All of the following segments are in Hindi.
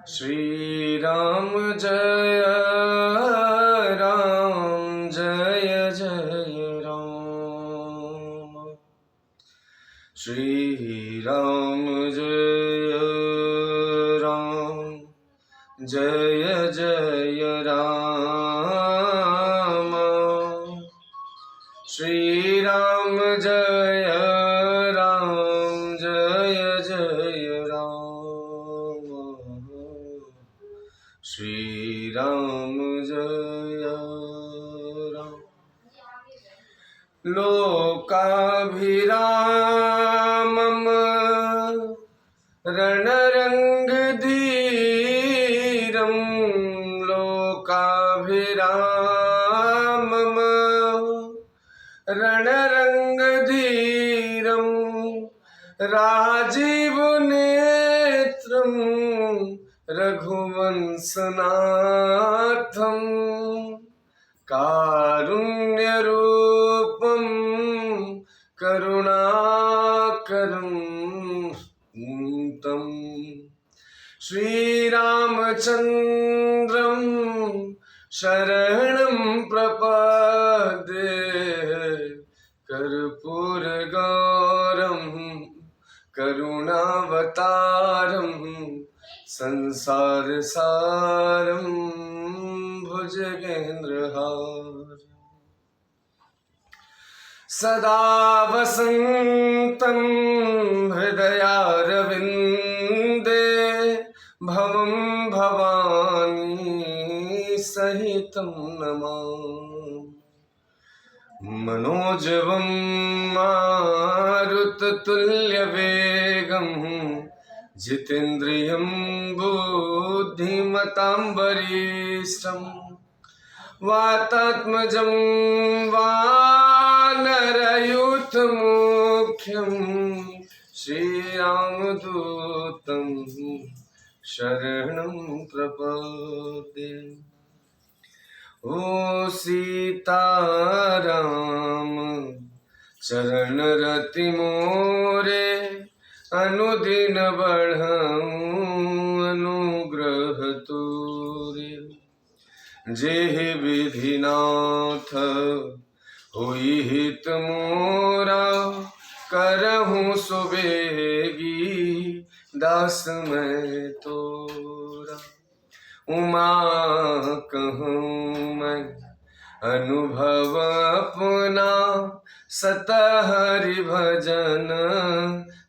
श्री राम जय राम जय जय राम। श्री राम जय राम जय जय राम। श्री राम जय राम जय जय राम। श्री राम जय राम। लोकाभिरामम् रणरङ्गधीरं लोकाभिरामम् रणरङ्गधीरं राजीवनेत्रं रघुवंशनाथं कारुण्यरूपं करुणाकरं तं श्रीरामचन्द्रं शरणं प्रपद्ये। कर्पूरगौरं करुणावतारं संसारसारं भुजगेन्द्रहारं सदा वसन्तं हृदयारविन्दे भवं भवानी सहितं नमामि। मनोजवं मारुततुल्यवेगं जितेन्द्रियं बुद्धिमतां वरिष्ठं वातात्मजं वानरयूथमुख्यं श्रीरामदूतं शरणं प्रपद्ये। ओ सीताराम चरण रति मोरे अनुदिन बढ़ाऊं अनुग्रह तोरे। जेहि विधिनाथ होई हित मोरा करहूँ सुबेगी दास मैं तोरा। उमा कहूँ मैं अनुभव अपना सतः हरि भजन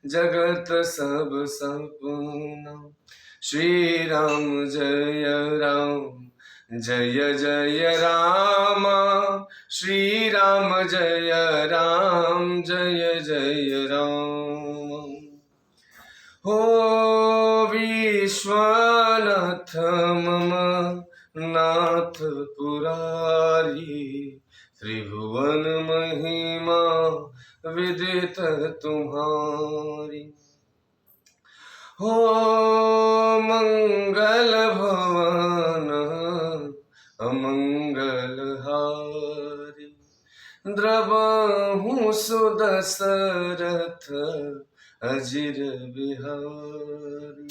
जगत सब सपना। श्री राम जय राम जय जय राम। श्री राम जय राम जय जय राम। हो विश्वनाथ मम नाथ पुरारी त्रिभुवन महिमा विदित तुम्हारी। हो मंगल भवन अमंगल हारी द्रवहु सुदशरथ अजिर बिहारी।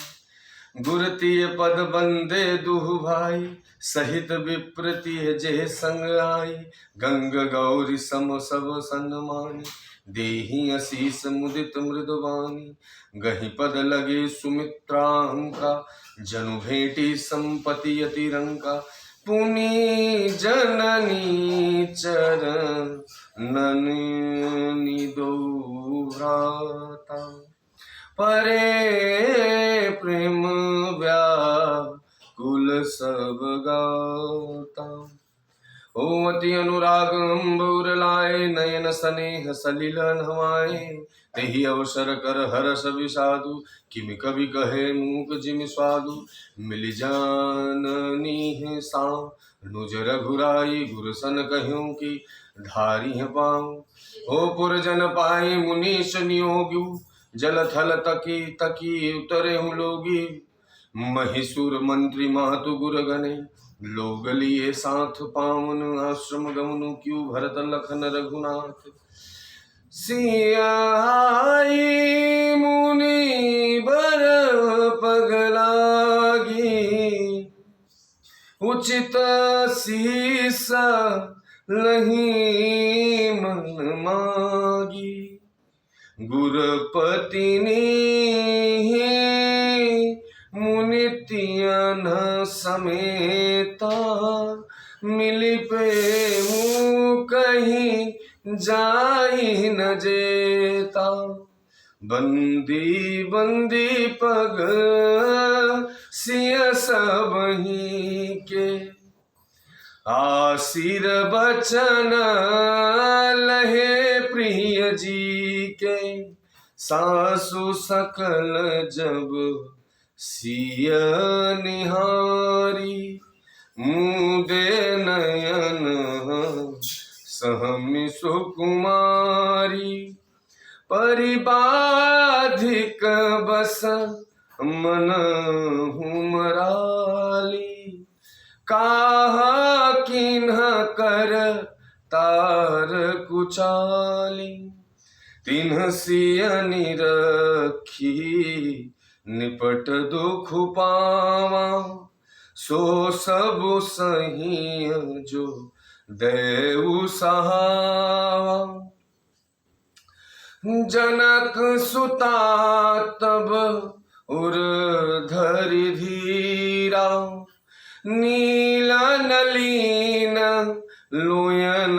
गुरतीय पद बंदे दुहु भाई सहित विप्रतिय जे संग आई। गंग गौरी सम सब सन्मानी देहि असीस मुदित मृदुवानी। गहि पद लगे सुमित्रांका जनु भेटी संपति यति रंका। पुनि जननी चरणनि दो भ्राता परे प्रेम व्याकुल सब गाता। ओ अति अनुराग अंबुर लाए नयन स्नेह सलिल नवाए। तेहि अवसर कर हरष विषादु किमि कवि कहे मूक जिमि स्वादु। मिलि जाननी है सानुज रघुराई गुरसन कह्यों की धारी पाऊँ। हो पुरजन पाए मुनीश नियोग्यु जल थल तकी तकी उतरे हूँ लोगी। महिषुर मंत्री मातु गुर गणे लोग लिए साथ पावन आश्रम गमनु क्यों भरत लखन रघुनाथ। सियाई मुनि बर पगलागी उचित शीस लही मन मागी। गुरपतिनी मुनितियन समेता, मिली प्रेम कहीं जाई न जेता। बंदी बंदी पग सिय सबही के, आशीर बचन लहे प्रिय जी के। सासु सकल जब सिय निहारी, मुदे नयन सहमि सुकुमारी। परिबाधिक बस मन हुमराली, काहा किन्ह कर तार कुचाली। तिन्ह सिय निरखी निपट दुख पावा, सो सब सही जो देउ सहावा। जनक सुता तब उर धरि धीरा, नील नलीन लोयन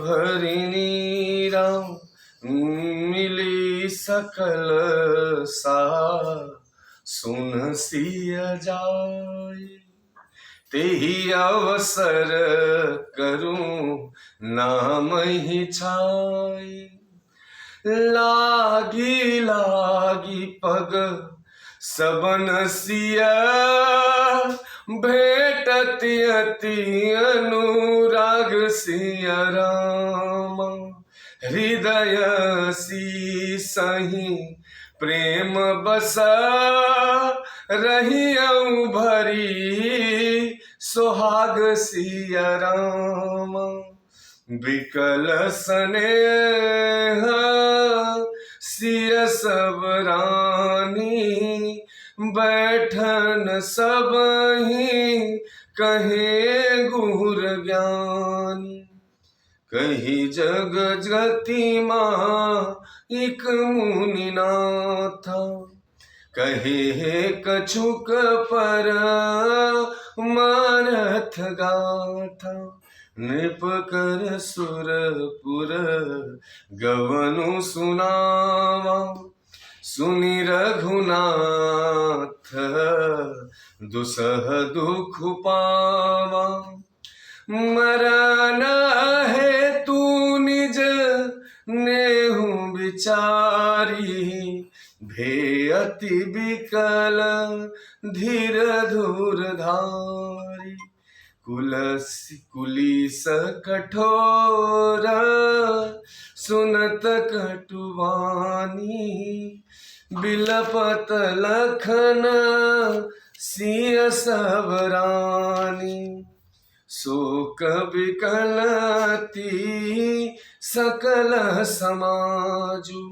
भरि नीरा। मिली सकल सा सुन सिय जाय, तेहि अवसर करूं नाम ही छाय। लागी लागी पग सबन सिय, भेटति अति अनुराग सिय राम। हृदय सही प्रेम बस, रहियउ भरी सुहाग सिय राम। बिकल स्नेह सिय सब रानी, बैठन सबही कहे गुर ज्ञानी। कही जग जगति इक मुनि नाथा, कहे कछुक पर मानथ गाथा। नृप कर सुरपुर गवनु सुनावा, सुनि रघुनाथ दुसह दुख पावा। मरन है तू निज नेहु विचारी, भे अति बिकल धीर धुर धारी। कुलीस कठोर सुनत कटुवानी, बिलपत लखन सिय सब रानी। शोक विकलति सकल समाजु,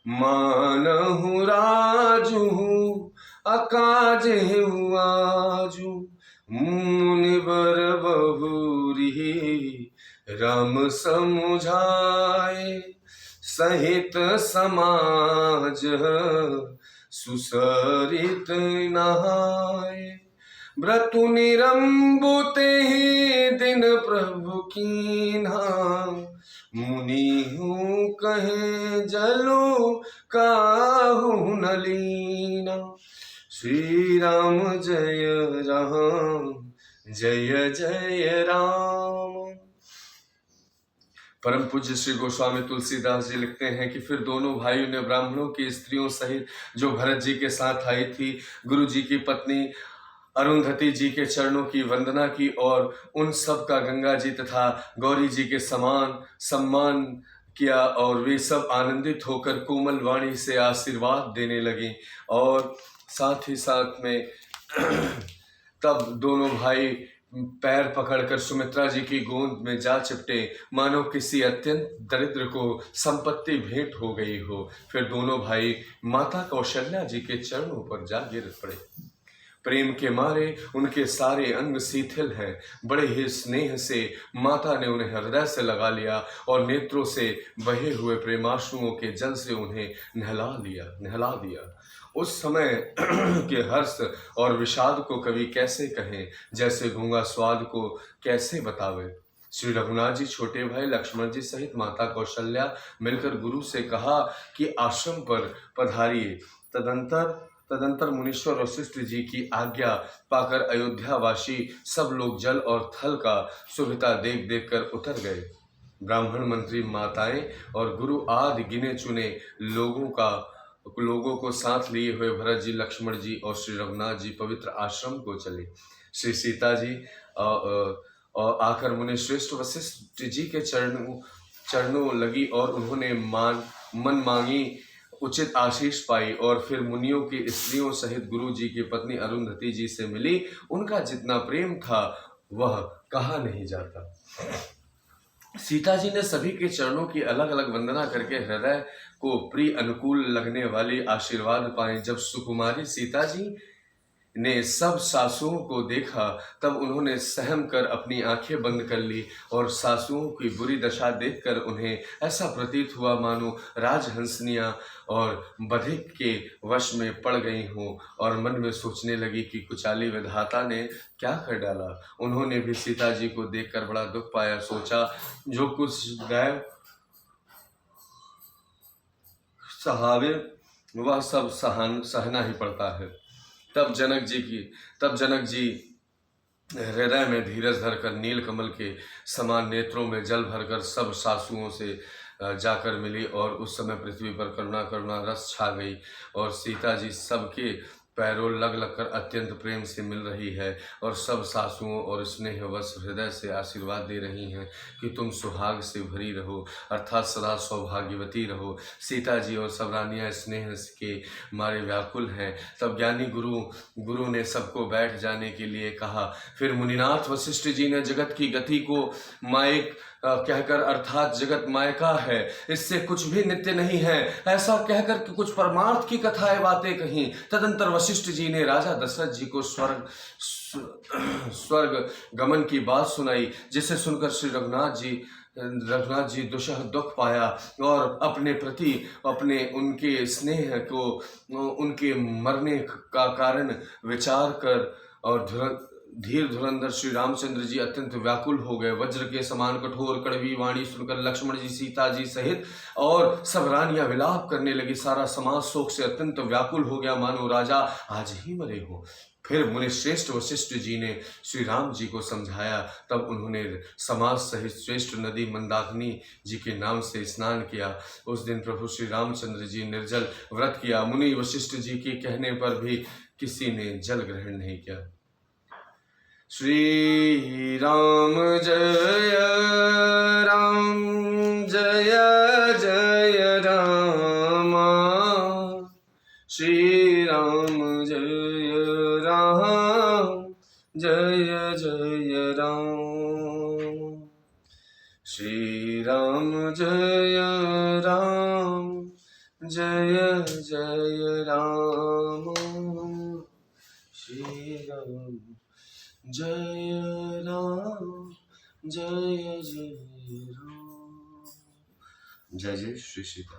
मानहु राजु अकाजेहु आजु। मुनिवर बहुरी राम समुझाए, सहित समाज सुसरित नहाए। व्रतु निरंबुत ही दिन प्रभु कीन्हा, मुनि हूँ कहे जलु काहू न लीना। श्री राम जय राम जय जय राम। परम पूज्य श्री गोस्वामी तुलसीदास जी लिखते हैं कि फिर दोनों भाइयों ने ब्राह्मणों की स्त्रियों सहित जो भरत जी के साथ आई थी, गुरु जी की पत्नी अरुंधति जी के चरणों की वंदना की और उन सब का गंगा जी तथा गौरी जी के समान सम्मान किया। और वे सब आनंदित होकर कोमल वाणी से आशीर्वाद देने लगी। और साथ ही साथ में तब दोनों भाई पैर पकड़कर सुमित्रा जी की गोद में जा चिपटे, मानो किसी अत्यंत दरिद्र को संपत्ति भेंट हो गई हो। फिर दोनों भाई माता कौशल्या जी के चरणों पर जा गिर पड़े। प्रेम के मारे उनके सारे अंग शिथिल हैं। बड़े ही स्नेह से माता ने उन्हें हृदय से लगा लिया और नेत्रों से बहे हुए प्रेमाश्रुओं के जल से उन्हें नहला दिया। उस समय के हर्ष और विषाद को कवि कैसे कहें, जैसे गूंगा स्वाद को कैसे बतावे। श्री रघुनाथ जी छोटे भाई लक्ष्मण जी सहित माता कौशल्या मिलकर गुरु से कहा कि आश्रम पर पधारिए। तदंतर मुनीश्वर वशिष्ठ जी की आज्ञा पाकर अयोध्यावासी सब लोग जल और थल का सुविधा देख देख कर उतर गए। ब्राह्मण, मंत्री, माताएं और गुरु आदि गिने चुने लोगों को साथ लिए हुए भरत जी, लक्ष्मण जी और श्री रघुनाथ जी पवित्र आश्रम को चले। श्री सीता जी और आकर मुनि श्रेष्ठ वशिष्ठ जी के चरणों लगी और उन्होंने मन मांगी उचित आशीष पाई और फिर मुनियों की स्त्रियों सहित गुरु जी की पत्नी अरुंधति जी से मिली। उनका जितना प्रेम था वह कहा नहीं जाता। सीता जी ने सभी के चरणों की अलग अलग वंदना करके हृदय को प्रिय अनुकूल लगने वाली आशीर्वाद पाए। जब सुकुमारी सीता जी ने सब सासुओं को देखा तब उन्होंने सहम कर अपनी आंखें बंद कर ली और सासुओं की बुरी दशा देखकर उन्हें ऐसा प्रतीत हुआ मानो राजहंसनियां और बधिक के वश में पड़ गई हों और मन में सोचने लगी कि कुचाली विधाता ने क्या कर डाला। उन्होंने भी सीता जी को देखकर बड़ा दुख पाया। सोचा जो कुछ दैव सहावे वह सब सहना ही पड़ता है। तब जनक जी हृदय में धीरज धरकर नीलकमल के समान नेत्रों में जल भरकर सब सासुओं से जाकर मिली और उस समय पृथ्वी पर करुणा रस छा गई और सीता जी सबके पैरों लग कर अत्यंत प्रेम से मिल रही है और सब सासुओं और स्नेहवश हृदय से आशीर्वाद दे रही हैं कि तुम सुहाग से भरी रहो, अर्थात सदा सौभाग्यवती रहो। सीता जी और सब रानियां स्नेह के मारे व्याकुल हैं। तब ज्ञानी गुरु ने सबको बैठ जाने के लिए कहा। फिर मुनिनाथ वशिष्ठ जी ने जगत की गति को माइक कहकर, अर्थात जगत मायका है, इससे कुछ भी नित्य नहीं है, ऐसा कहकर कि कुछ परमार्थ की कथाएं बातें कहीं। तदंतर वशिष्ठ जी ने राजा दशरथ जी को स्वर्ग गमन की बात सुनाई, जिसे सुनकर श्री रघुनाथ जी दुषह दुख पाया और अपने प्रति उनके स्नेह को उनके मरने का कारण विचार कर और धीर धुरंधर श्री रामचंद्र जी अत्यंत व्याकुल हो गए। वज्र के समान कठोर कड़वी वाणी सुनकर लक्ष्मण जी, सीता जी सहित और सब रानियां विलाप करने लगी। सारा समाज शोक से अत्यंत व्याकुल हो गया, मानो राजा आज ही मरे हो। फिर मुनि श्रेष्ठ वशिष्ठ जी ने श्री राम जी को समझाया। तब उन्होंने समाज सहित श्रेष्ठ नदी मंदाकिनी जी के नाम से स्नान किया। उस दिन प्रभु श्री रामचंद्र जी निर्जल व्रत किया। मुनि वशिष्ठ जी के कहने पर भी किसी ने जल ग्रहण नहीं किया। श्री राम जय राम जय जय राम, श्री राम जय राम जय जय राम, श्री राम जय राम जय जय राम, श्री राम जय राम जय जय राम। जय जय श्री सीता।